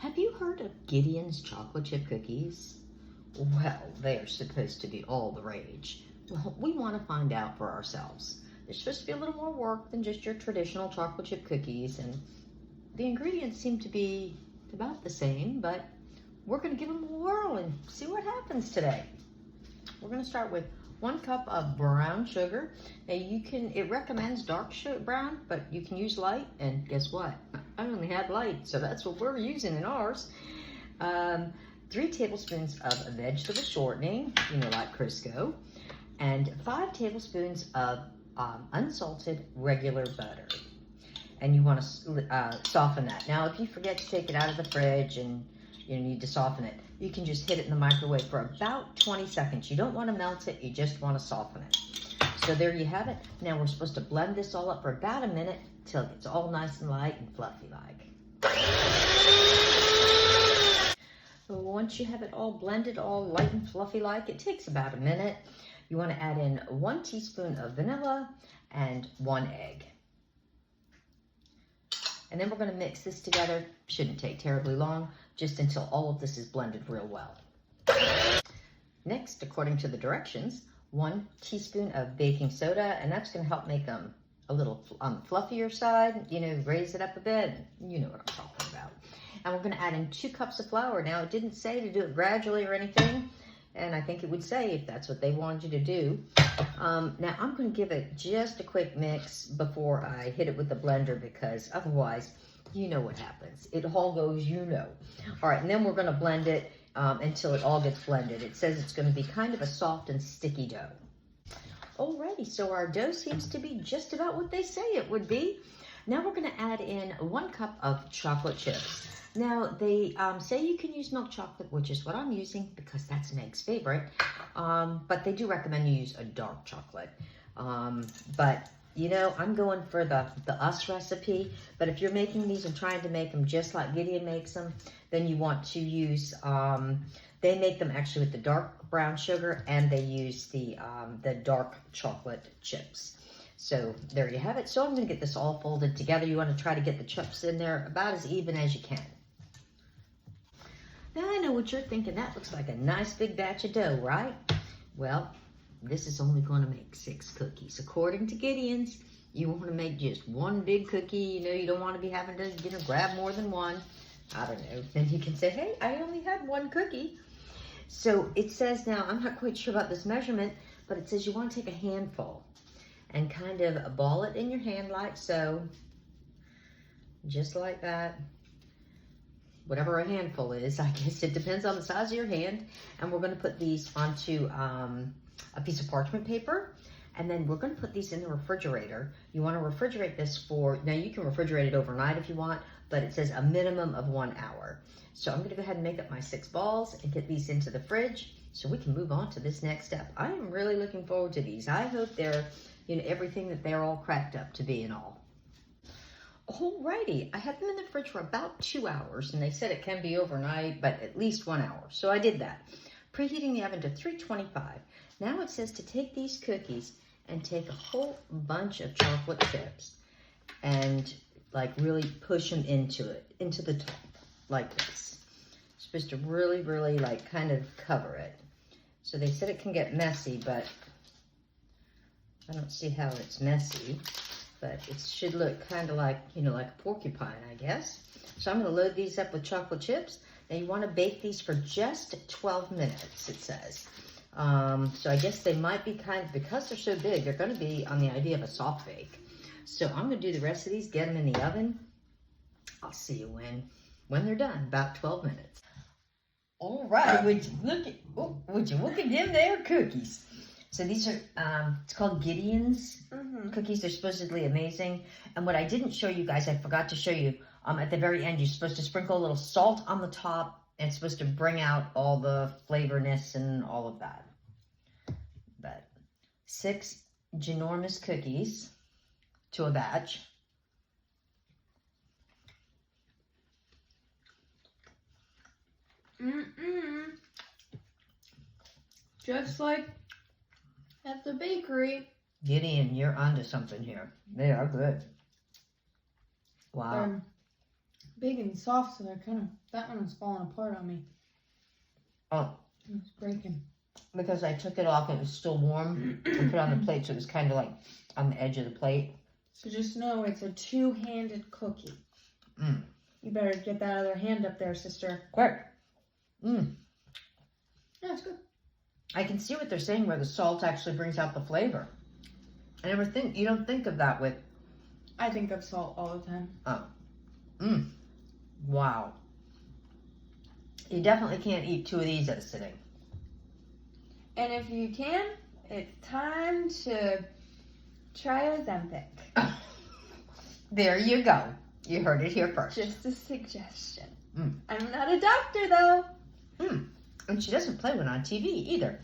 Have you heard of Gideon's chocolate chip cookies? Well, they are supposed to be all the rage. Well, we want to find out for ourselves. There's supposed to be a little more work than just your traditional chocolate chip cookies, and the ingredients seem to be about the same, but we're going to give them a whirl and see what happens today. We're going to start with 1 cup of brown sugar. Now it recommends dark brown, but you can use light, and guess what? I only had light, so that's what we're using in ours. 3 tablespoons of vegetable shortening, like Crisco, and 5 tablespoons of unsalted regular butter. And you want to soften that. Now, if you forget to take it out of the fridge and you need to soften it, you can just hit it in the microwave for about 20 seconds. You don't want to melt it, you just want to soften it. So there you have it. Now we're supposed to blend this all up for about a minute till it's all nice and light and fluffy like. Once you have it all blended, all light and fluffy like, it takes about a minute. You want to add in 1 teaspoon of vanilla and 1 egg. And then we're going to mix this together. Shouldn't take terribly long, just until all of this is blended real well. Next, according to the directions, 1 teaspoon of baking soda, and that's going to help make them a little on the fluffier side, raise it up a bit. You know what I'm talking about. And we're going to add in 2 cups of flour. Now, it didn't say to do it gradually or anything, and I think it would say if that's what they wanted you to do. Now, I'm going to give it just a quick mix before I hit it with the blender, because otherwise, you know what happens. It all goes, All right, and then we're going to blend it until it all gets blended. It says it's going to be kind of a soft and sticky dough. Alrighty, so our dough seems to be just about what they say it would be. Now we're going to add in 1 cup of chocolate chips. Now, they say you can use milk chocolate, which is what I'm using because that's Meg's favorite. But they do recommend you use a dark chocolate. But, I'm going for the US recipe. But if you're making these and trying to make them just like Gideon makes them, then you want to use, they make them actually with the dark brown sugar, and they use the dark chocolate chips. So there you have it. So I'm going to get this all folded together. You want to try to get the chips in there about as even as you can. Now I know what you're thinking. That looks like a nice big batch of dough, right? Well, this is only going to make 6 cookies. According to Gideon's, you want to make just 1 big cookie. You don't want to be having to, grab more than 1. I don't know. Then you can say, hey, I only had 1 cookie. So it says now, I'm not quite sure about this measurement, but it says you want to take a handful and kind of ball it in your hand like so. Just like that. Whatever a handful is, I guess it depends on the size of your hand. And we're going to put these onto a piece of parchment paper. And then we're going to put these in the refrigerator. You want to refrigerate this now you can refrigerate it overnight if you want, but it says a minimum of 1 hour. So I'm going to go ahead and make up my 6 balls and get these into the fridge so we can move on to this next step. I am really looking forward to these. I hope they're, everything that they're all cracked up to be and all. Alrighty, I had them in the fridge for about 2 hours, and they said it can be overnight, but at least 1 hour. So I did that. Preheating the oven to 325. Now it says to take these cookies and take a whole bunch of chocolate chips and really push them into the top, like this. You're supposed to really, really kind of cover it. So they said it can get messy, but I don't see how it's messy. But it should look kind of like, like a porcupine, I guess. So I'm going to load these up with chocolate chips. Now you want to bake these for just 12 minutes, it says. So I guess they might be because they're so big, they're going to be on the idea of a soft bake. So I'm going to do the rest of these, get them in the oven. I'll see you when they're done, about 12 minutes. All right, would you look at them there, cookies. So these are, it's called Gideon's cookies. They're supposedly amazing. And what I didn't show you guys, I forgot to show you, at the very end, you're supposed to sprinkle a little salt on the top, and it's supposed to bring out all the flavorness and all of that. But 6 ginormous cookies to a batch. Just like at the bakery. Gideon, you're onto something here. They are good. Wow. big and soft, so that one was falling apart on me. Oh. It's breaking. Because I took it off and it was still warm and put it on the plate, so it was kind of like on the edge of the plate. So just know it's a two-handed cookie. Mm. You better get that other hand up there, sister. Quick. Mm. Yeah, it's good. I can see what they're saying where the salt actually brings out the flavor. You don't think of that with... I think of salt all the time. Oh. Mm. Wow. You definitely can't eat 2 of these at a sitting. And if you can, it's time to try Ozempic. There you go. You heard it here first. Just a suggestion. Mm. I'm not a doctor, though. And she doesn't play one on TV either.